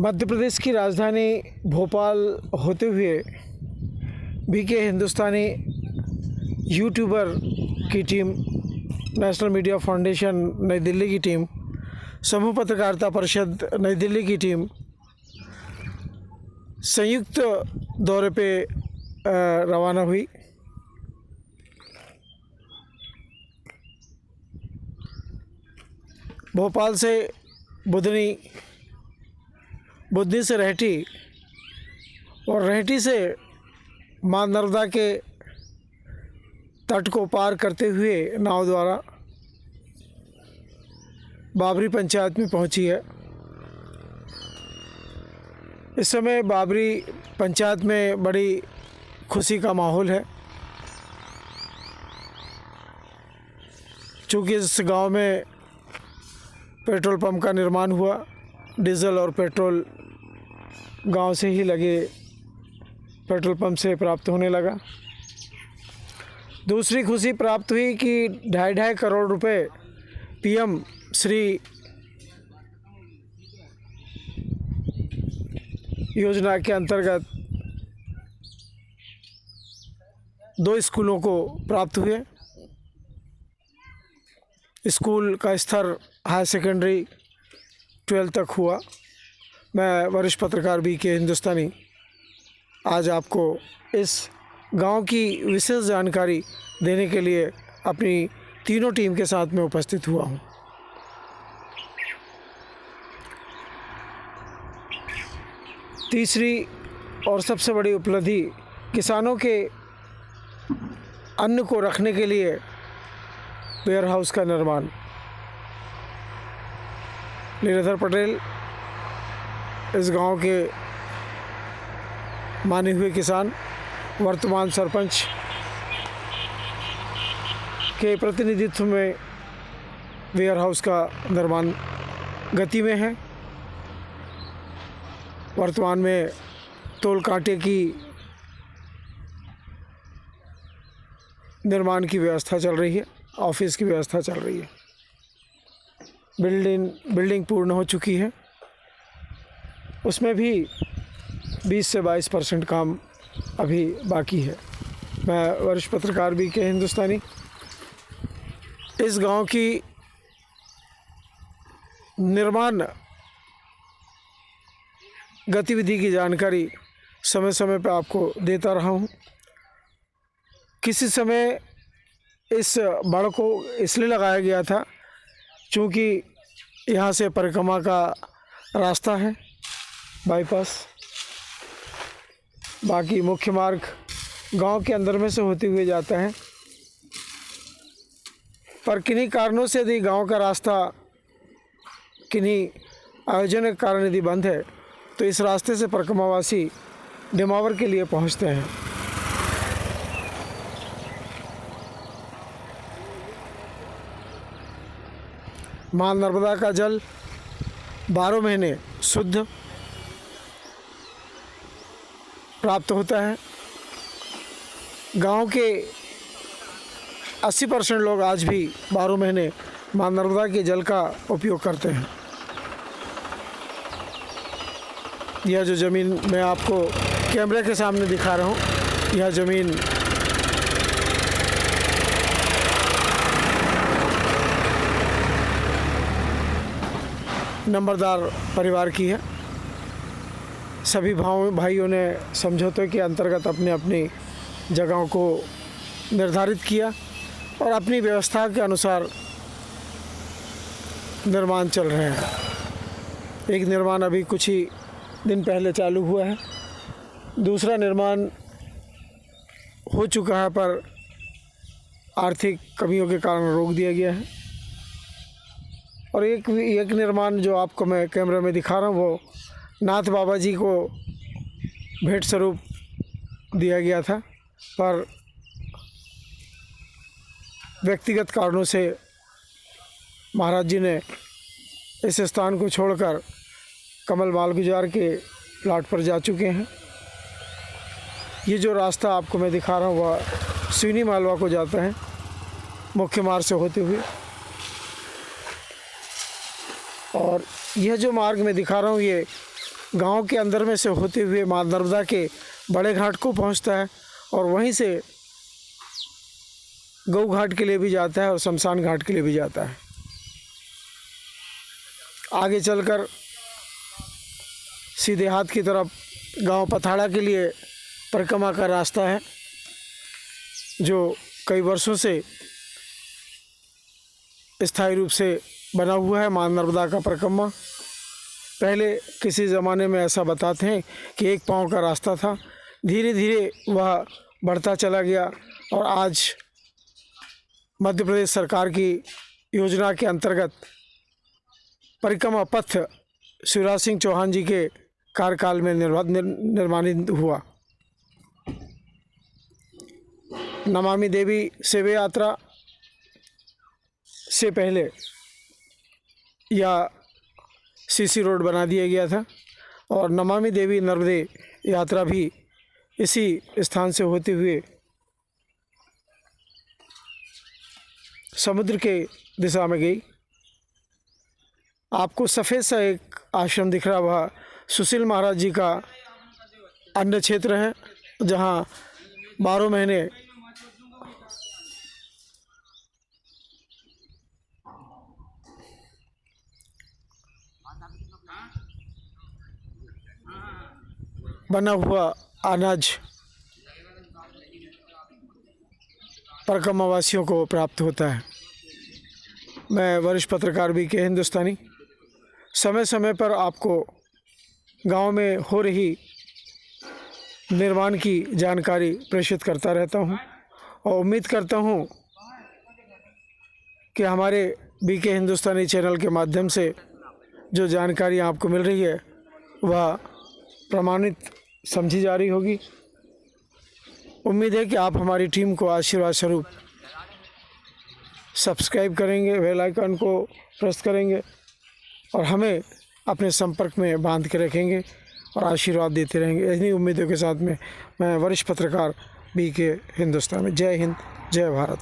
मध्य प्रदेश की राजधानी भोपाल होते हुए बीके हिंदुस्तानी यूट्यूबर की टीम, नेशनल मीडिया फाउंडेशन नई दिल्ली की टीम, समूह पत्रकारिता परिषद नई दिल्ली की टीम संयुक्त दौरे पे रवाना हुई। भोपाल से बुधनी से रहटी और रहटी से मां नर्मदा के तट को पार करते हुए नाव द्वारा बाबरी पंचायत में पहुंची है। इस समय बाबरी पंचायत में बड़ी खुशी का माहौल है, चूँकि इस गांव में पेट्रोल पंप का निर्माण हुआ। डीजल और पेट्रोल गांव से ही लगे पेट्रोल पंप से प्राप्त होने लगा। दूसरी खुशी प्राप्त हुई कि 2.5 करोड़ रुपए पीएम श्री योजना के अंतर्गत 2 स्कूलों को प्राप्त हुए। स्कूल का स्तर हाई सेकेंडरी 12 तक हुआ। मैं वरिष्ठ पत्रकार बीके हिंदुस्तानी आज आपको इस गांव की विशेष जानकारी देने के लिए अपनी तीनों टीम के साथ में उपस्थित हुआ हूं। तीसरी और सबसे बड़ी उपलब्धि किसानों के अन्न को रखने के लिए वेयर हाउस का निर्माण। लीलाधर पटेल इस गांव के माने हुए किसान, वर्तमान सरपंच के प्रतिनिधित्व में वेयर हाउस का निर्माण गति में है। वर्तमान में तोल कांटे की निर्माण की व्यवस्था चल रही है, ऑफिस की व्यवस्था चल रही है। बिल्डिंग पूर्ण हो चुकी है, उसमें भी 20 से 22% काम अभी बाकी है। मैं वरिष्ठ पत्रकार बीके हिंदुस्तानी इस गांव की निर्माण गतिविधि की जानकारी समय समय पर आपको देता रहा हूं। किसी समय इस बड़ को इसलिए लगाया गया था क्योंकि यहाँ से परिक्रमा का रास्ता है, बाईपास। बाकी मुख्य मार्ग गांव के अंदर में से होते हुए जाता है, पर किन्हीं कारणों से यदि गांव का रास्ता किन्हीं आयोजन के कारण यदि बंद है तो इस रास्ते से परिक्रमावासी डिमावर के लिए पहुंचते हैं। मां नर्मदा का जल 12 महीने शुद्ध प्राप्त होता है। गांव के 80% लोग आज भी 12 महीने मां नर्मदा के जल का उपयोग करते हैं। यह जो ज़मीन मैं आपको कैमरे के सामने दिखा रहा हूँ, यह ज़मीन नंबरदार परिवार की है। सभी भाइयों ने समझौते के अंतर्गत अपने अपनी जगहों को निर्धारित किया और अपनी व्यवस्था के अनुसार निर्माण चल रहे हैं। एक निर्माण अभी कुछ ही दिन पहले चालू हुआ है, दूसरा निर्माण हो चुका है पर आर्थिक कमियों के कारण रोक दिया गया है। और एक निर्माण जो आपको मैं कैमरे में दिखा रहा हूँ वो नाथ बाबा जी को भेंट स्वरूप दिया गया था, पर व्यक्तिगत कारणों से महाराज जी ने इस स्थान को छोड़कर कमल मालगुजार के प्लाट पर जा चुके हैं। ये जो रास्ता आपको मैं दिखा रहा हूँ वह सिवनी मालवा को जाता है, मुख्य मार्ग से होते हुए। और यह जो मार्ग मैं दिखा रहा हूँ ये गांव के अंदर में से होते हुए माँ नर्मदा के बड़े घाट को पहुंचता है और वहीं से गौ घाट के लिए भी जाता है और शमशान घाट के लिए भी जाता है। आगे चलकर सीधे हाथ की तरफ गांव पथाड़ा के लिए परिक्रमा का रास्ता है, जो कई वर्षों से स्थायी रूप से बना हुआ है। माँ नर्मदा का परिक्रमा पहले किसी ज़माने में ऐसा बताते हैं कि एक पाँव का रास्ता था, धीरे धीरे वह बढ़ता चला गया और आज मध्य प्रदेश सरकार की योजना के अंतर्गत परिक्रमा पथ शिवराज सिंह चौहान जी के कार्यकाल में निर्माणित हुआ। नमामि देवी सेवा यात्रा से पहले यह सीसी रोड बना दिया गया था और नमामि देवी नर्मदे यात्रा भी इसी स्थान से होते हुए समुद्र के दिशा में गई। आपको सफ़ेद सा एक आश्रम दिख रहा, वह सुशील महाराज जी का अन्न क्षेत्र है, जहाँ 12 महीने बना हुआ अनाज परिक्रमावासियों को प्राप्त होता है। मैं वरिष्ठ पत्रकार BK हिंदुस्तानी समय समय पर आपको गांव में हो रही निर्माण की जानकारी प्रेषित करता रहता हूं और उम्मीद करता हूं कि हमारे BK हिंदुस्तानी चैनल के माध्यम से जो जानकारी आपको मिल रही है वह प्रमाणित समझी जा रही होगी। उम्मीद है कि आप हमारी टीम को आशीर्वाद स्वरूप सब्सक्राइब करेंगे, बेल आइकन को प्रेस करेंगे और हमें अपने संपर्क में बांध के रखेंगे और आशीर्वाद देते रहेंगे। इन्हीं उम्मीदों के साथ में मैं वरिष्ठ पत्रकार BK हिंदुस्तानी। जय हिंद, जय भारत।